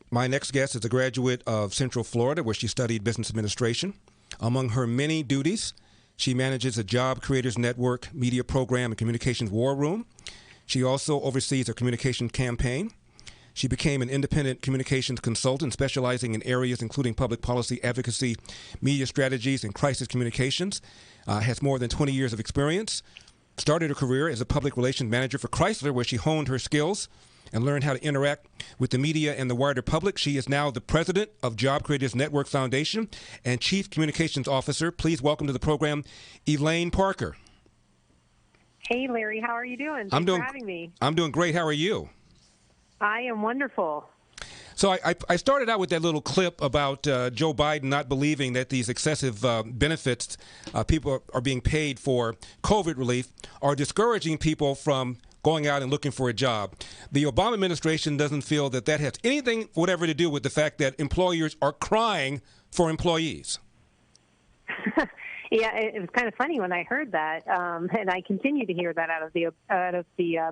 My next guest is a graduate of Central Florida, where she studied business administration. Among her many duties, she manages a Job Creators Network media program and communications war room. She also oversees a communication campaign. She became an independent communications consultant specializing in areas including public policy advocacy, media strategies, and crisis communications. Has more than 20 years of experience. Started her career as a public relations manager for Chrysler, where she honed her skills and learned how to interact with the media and the wider public. She is now the president of Job Creators Network Foundation and chief communications officer. Please welcome to the program, Elaine Parker. Hey, Larry. How are you doing? Thanks for having me. I'm doing great. How are you? I am wonderful. So I started out with that little clip about Joe Biden not believing that these excessive benefits people are being paid for COVID relief are discouraging people from going out and looking for a job. The Obama administration doesn't feel that that has anything whatever to do with the fact that employers are crying for employees. Yeah, it was kind of funny when I heard that, and I continue to hear that out of the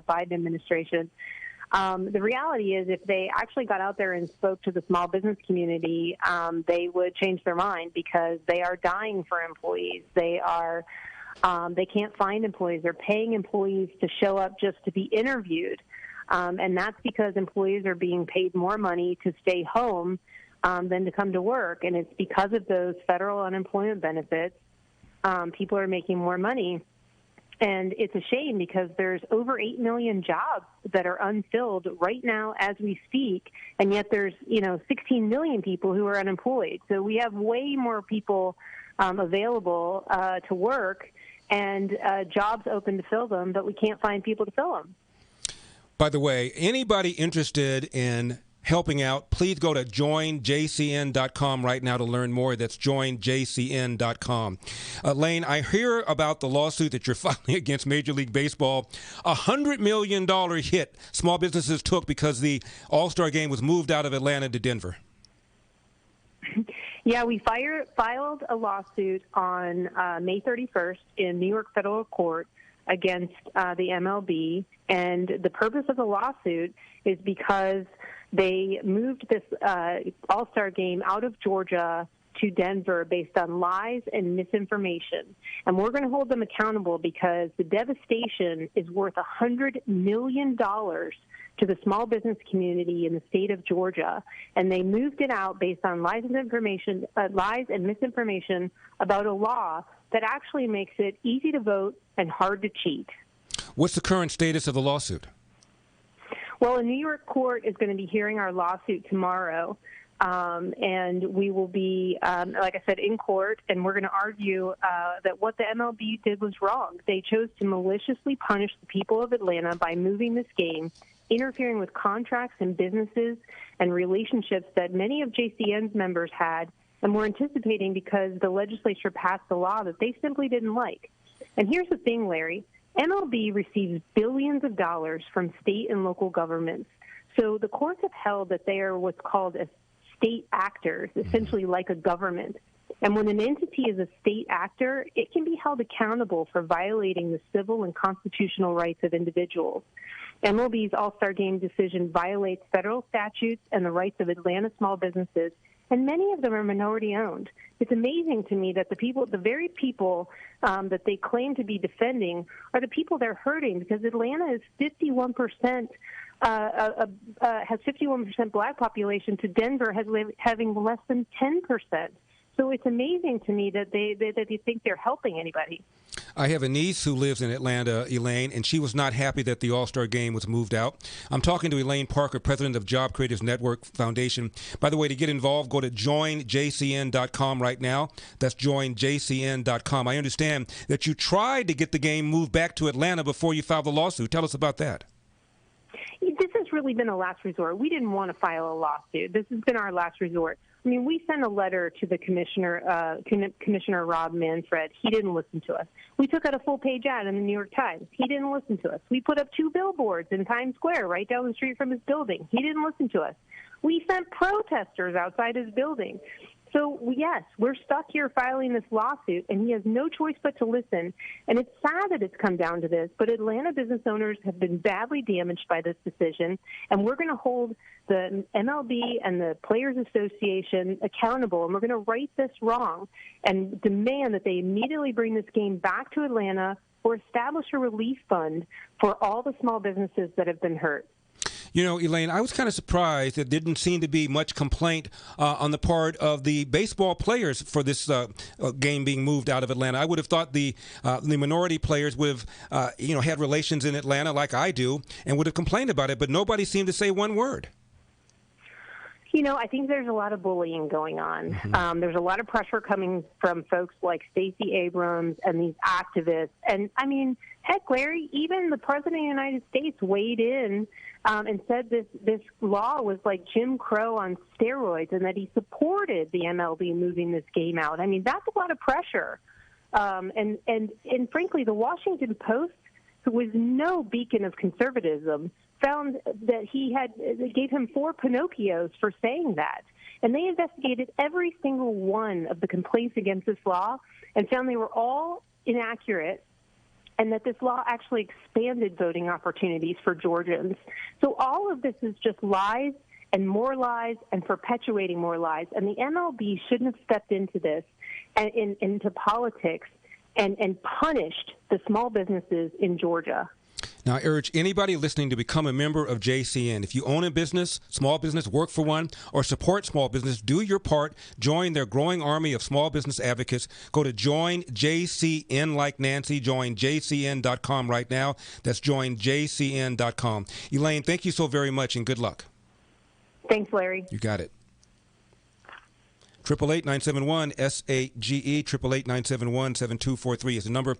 Biden administration. The reality is, if they actually got out there and spoke to the small business community, they would change their mind, because they are dying for employees. They can't find employees. They're paying employees to show up just to be interviewed, and that's because employees are being paid more money to stay home than to come to work, and it's because of those federal unemployment benefits. People are making more money. And it's a shame, because there's over 8 million jobs that are unfilled right now as we speak, and yet there's 16 million people who are unemployed. So we have way more people available to work and jobs open to fill them, but we can't find people to fill them. By the way, anybody interested in helping out, please go to joinjcn.com right now to learn more. That's joinjcn.com. Elaine, I hear about the lawsuit that you're filing against Major League Baseball. $100 million hit small businesses took because the All-Star game was moved out of Atlanta to Denver. Yeah, we filed a lawsuit on May 31st in New York federal court against the MLB, and the purpose of the lawsuit is because they moved this All-Star game out of Georgia to Denver based on lies and misinformation. And we're going to hold them accountable, because the devastation is worth $100 million to the small business community in the state of Georgia. And they moved it out based on lies and misinformation about a law that actually makes it easy to vote and hard to cheat. What's the current status of the lawsuit? Well, a New York court is going to be hearing our lawsuit tomorrow, and we will be, like I said, in court, and we're going to argue that what the MLB did was wrong. They chose to maliciously punish the people of Atlanta by moving this game, interfering with contracts and businesses and relationships that many of JCN's members had and were anticipating, because the legislature passed a law that they simply didn't like. And here's the thing, Larry. MLB receives billions of dollars from state and local governments. So the courts have held that they are what's called a state actors, essentially like a government. And when an entity is a state actor, it can be held accountable for violating the civil and constitutional rights of individuals. MLB's All-Star Game decision violates federal statutes and the rights of Atlanta small businesses, and many of them are minority-owned. It's amazing to me that the very people that they claim to be defending are the people they're hurting, because Atlanta is 51%, has 51% black population, to Denver having less than 10%. So it's amazing to me that they think they're helping anybody. I have a niece who lives in Atlanta, Elaine, and she was not happy that the All-Star game was moved out. I'm talking to Elaine Parker, president of Job Creators Network Foundation. By the way, to get involved, go to joinjcn.com right now. That's joinjcn.com. I understand that you tried to get the game moved back to Atlanta before you filed the lawsuit. Tell us about that. This has really been a last resort. We didn't want to file a lawsuit. This has been our last resort. I mean, we sent a letter to the commissioner, Commissioner Rob Manfred. He didn't listen to us. We took out a full-page ad in the New York Times. He didn't listen to us. We put up 2 billboards in Times Square right down the street from his building. He didn't listen to us. We sent protesters outside his building. So, yes, we're stuck here filing this lawsuit, and he has no choice but to listen. And it's sad that it's come down to this, but Atlanta business owners have been badly damaged by this decision, and we're going to hold the MLB and the Players Association accountable, and we're going to right this wrong and demand that they immediately bring this game back to Atlanta or establish a relief fund for all the small businesses that have been hurt. You know, Elaine, I was kind of surprised that there didn't seem to be much complaint on the part of the baseball players for this game being moved out of Atlanta. I would have thought the minority players would have, had relations in Atlanta like I do and would have complained about it, but nobody seemed to say one word. You know, I think there's a lot of bullying going on. Mm-hmm. There's a lot of pressure coming from folks like Stacey Abrams and these activists. And, I mean, heck, Larry, even the President of the United States weighed in and said this law was like Jim Crow on steroids and that he supported the MLB moving this game out. I mean, that's a lot of pressure. And frankly, the Washington Post, who was no beacon of conservatism, found that they gave him 4 Pinocchios for saying that. And they investigated every single one of the complaints against this law and found they were all inaccurate and that this law actually expanded voting opportunities for Georgians. So all of this is just lies and more lies and perpetuating more lies. And the MLB shouldn't have stepped into this and into politics and punished the small businesses in Georgia. Now, I urge anybody listening to become a member of JCN. If you own a business, small business, work for one, or support small business, do your part. Join their growing army of small business advocates. Go to Join JCN like Nancy. JoinJCN.com right now. That's JoinJCN.com. Elaine, thank you so very much and good luck. Thanks, Larry. You got it. 888-971-SAGE, 888-971-7243 is the number.